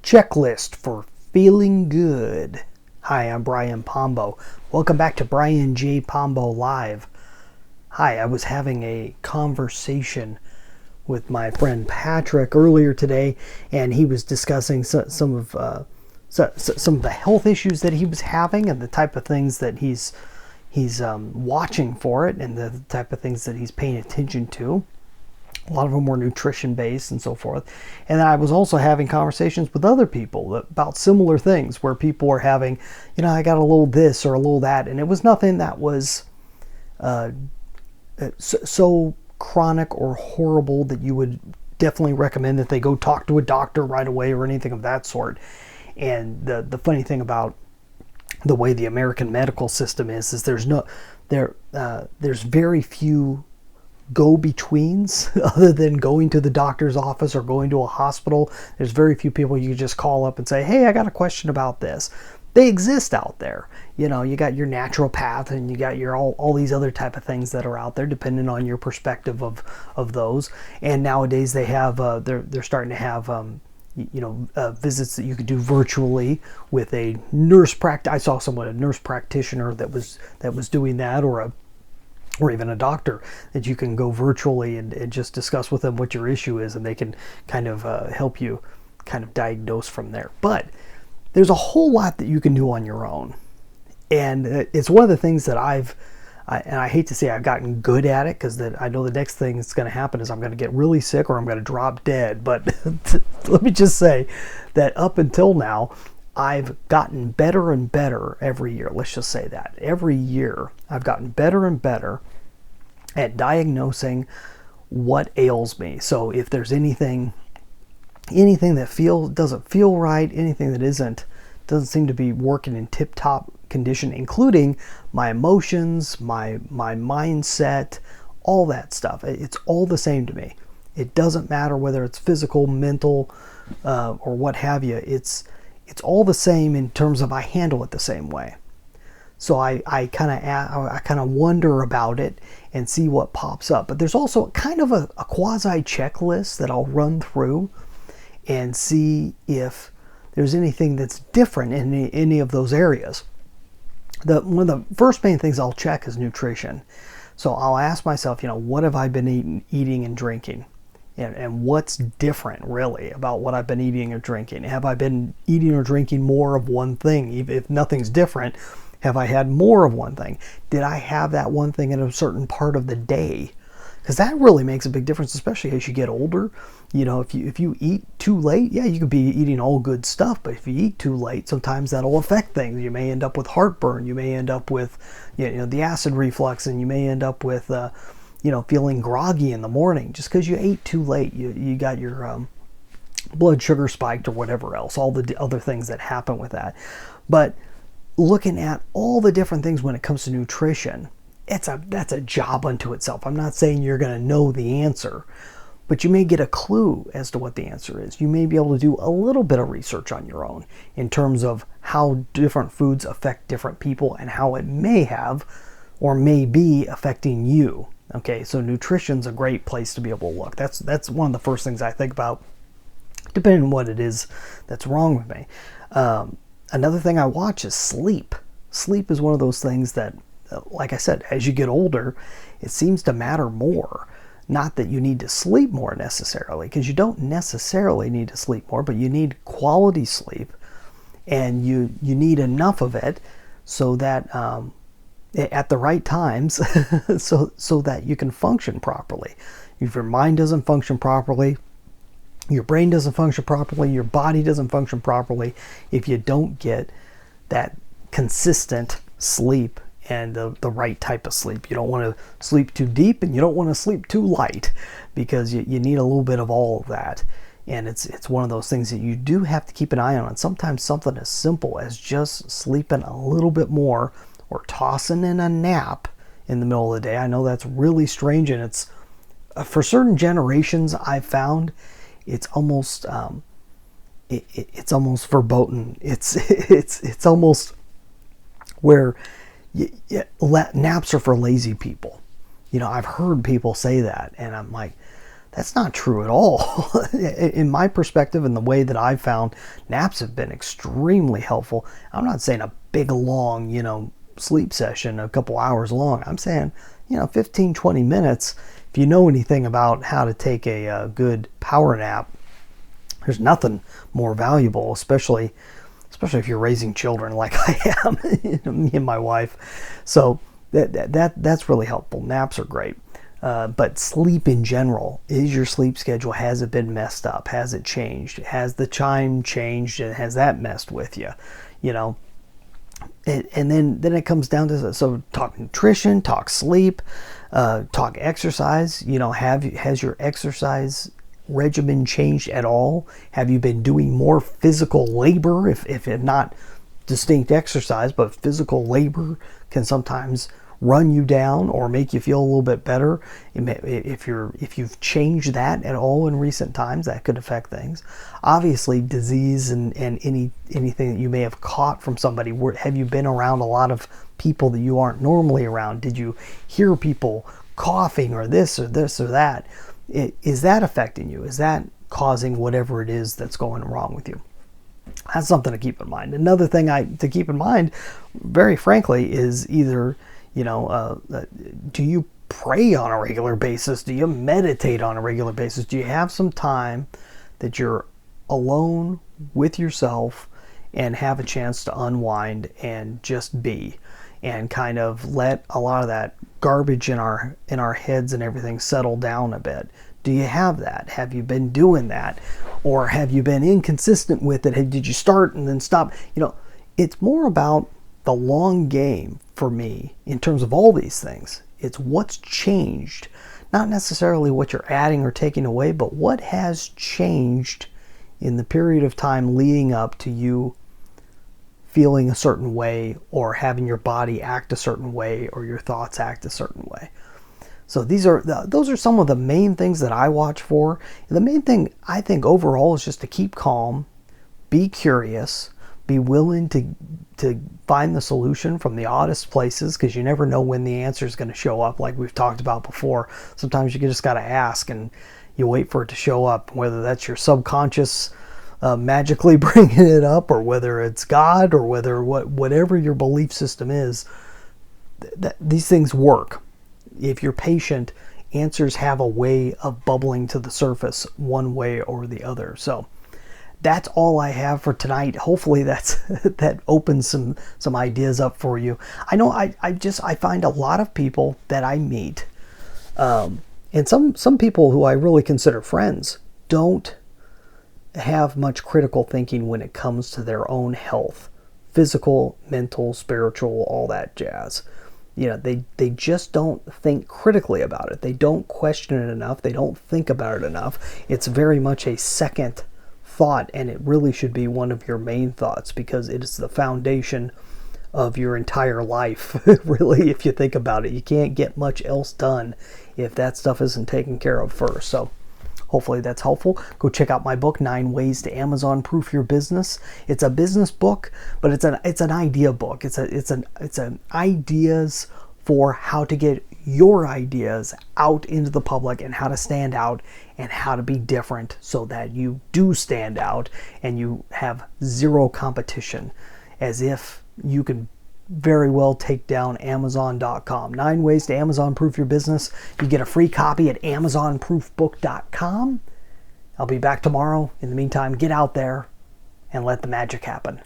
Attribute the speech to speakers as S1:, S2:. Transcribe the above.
S1: Checklist for feeling good. Hi, I'm Brian Pombo. Welcome back to Brian J. Pombo Live. Hi, I was having a conversation with my friend Patrick earlier today, and he was discussing some of the health issues that he was having and the type of things that he's watching for it and the type of things that he's paying attention to. A lot of them were nutrition based and so forth. And then I was also having conversations with other people about similar things where people were having, I got a little this or a little that. And it was nothing that was so chronic or horrible that you would definitely recommend that they go talk to a doctor right away or anything of that sort. And the funny thing about the way the American medical system is there's very few go-betweens other than going to the doctor's office or going to a hospital. There's very few people you just call up and say, hey, I got a question about this. They exist out there. You got your naturopath and you got your all these other type of things that are out there depending on your perspective of those. And nowadays they have they're starting to have visits that you could do virtually with a nurse I saw a nurse practitioner that was doing that, or even a doctor that you can go virtually and just discuss with them what your issue is, and they can kind of help you kind of diagnose from there. But there's a whole lot that you can do on your own. And it's one of the things that and I hate to say I've gotten good at it, because I know the next thing that's going to happen is I'm going to get really sick or I'm going to drop dead. But let me just say that up until now, I've gotten better and better every year. Let's just say that. Every year, I've gotten better and better at diagnosing what ails me. So if there's anything that doesn't feel right, anything that doesn't seem to be working in tip-top condition, including my emotions, my mindset, all that stuff. It's all the same to me. It doesn't matter whether it's physical, mental, or what have you. It's all the same in terms of I handle it the same way. So I kind of wonder about it and see what pops up. But there's also kind of a quasi checklist that I'll run through and see if there's anything that's different in any of those areas. One of the first main things I'll check is nutrition. So I'll ask myself, what have I been eating and drinking? And what's different really about what I've been eating or drinking? Have I been eating or drinking more of one thing? If nothing's different, have I had more of one thing? Did I have that one thing in a certain part of the day? Because that really makes a big difference, especially as you get older. If you eat too late, yeah, you could be eating all good stuff, but if you eat too late, sometimes that'll affect things. You may end up with heartburn. You may end up with the acid reflux, and you may end up with feeling groggy in the morning just because you ate too late. You got your blood sugar spiked or whatever else, all the other things that happen with that. But looking at all the different things when it comes to nutrition, that's a job unto itself. I'm not saying you're going to know the answer, but you may get a clue as to what the answer is. You may be able to do a little bit of research on your own in terms of how different foods affect different people and how it may have or may be affecting you. Okay, so nutrition's a great place to be able to look. That's one of the first things I think about, depending on what it is that's wrong with me. Another thing I watch is sleep. Sleep is one of those things that, like I said, as you get older, it seems to matter more. Not that you need to sleep more necessarily, because you don't necessarily need to sleep more, but you need quality sleep, and you need enough of it so that at the right times so that you can function properly. If your mind doesn't function properly, your brain doesn't function properly, your body doesn't function properly if you don't get that consistent sleep and the right type of sleep. You don't want to sleep too deep and you don't want to sleep too light, because you need a little bit of all of that. And it's one of those things that you do have to keep an eye on. And sometimes something as simple as just sleeping a little bit more or tossing in a nap in the middle of the day. I know that's really strange, and it's for certain generations I've found it's almost it's almost verboten. It's almost where naps are for lazy people. I've heard people say that, and I'm like, That's not true at all. In my perspective and the way that I've found, naps have been extremely helpful. I'm not saying a big, long, sleep session, a couple hours long. I'm saying, 15, 20 minutes. If you know anything about how to take a good power nap, there's nothing more valuable, especially if you're raising children like I am, me and my wife. So that's really helpful. Naps are great. But sleep in general, is your sleep schedule, has it been messed up? Has it changed? Has the chime changed, and has that messed with you? And then it comes down to, so talk nutrition, talk sleep, talk exercise. Has your exercise regimen changed at all? Have you been doing more physical labor? If not distinct exercise, but physical labor can sometimes run you down or make you feel a little bit better. If you've changed that at all in recent times, that could affect things. Obviously, disease and anything that you may have caught from somebody. Have you been around a lot of people that you aren't normally around? Did you hear people coughing or this or that? Is that affecting you? Is that causing whatever it is that's going wrong with you? That's something to keep in mind. Another thing to keep in mind, very frankly, is either do you pray on a regular basis? Do you meditate on a regular basis? Do you have some time that you're alone with yourself and have a chance to unwind and just be, and kind of let a lot of that garbage in our heads and everything settle down a bit? Do you have that? Have you been doing that? Or have you been inconsistent with it? Did you start and then stop? It's more about the long game for me in terms of all these things. It's what's changed, not necessarily what you're adding or taking away, but what has changed in the period of time leading up to you feeling a certain way, or having your body act a certain way, or your thoughts act a certain way. So those are some of the main things that I watch for. The main thing I think overall is just to keep calm, be curious, be willing to find the solution from the oddest places, because you never know when the answer is going to show up, like we've talked about before. Sometimes you just got to ask, and you wait for it to show up, whether that's your subconscious magically bringing it up, or whether it's God, or whatever your belief system is. These things work. If you're patient, answers have a way of bubbling to the surface one way or the other. So that's all I have for tonight. Hopefully that opens some ideas up for you. I know I find a lot of people that I meet, and some people who I really consider friends, don't have much critical thinking when it comes to their own health, physical, mental, spiritual, all that jazz. They just don't think critically about it. They don't question it enough. They don't think about it enough. It's very much a second thought, and it really should be one of your main thoughts, because it is the foundation of your entire life. Really, if you think about it, you can't get much else done if that stuff isn't taken care of first. So hopefully that's helpful. Go check out my book, 9 Ways to Amazon Proof Your Business. It's a business book, but it's an idea book. It's an ideas for how to get your ideas out into the public, and how to stand out, and how to be different, so that you do stand out and you have zero competition, as if you can very well take down Amazon.com. 9 Ways to Amazon Proof Your Business. You get a free copy at AmazonProofBook.com. I'll be back tomorrow. In the meantime, get out there and let the magic happen.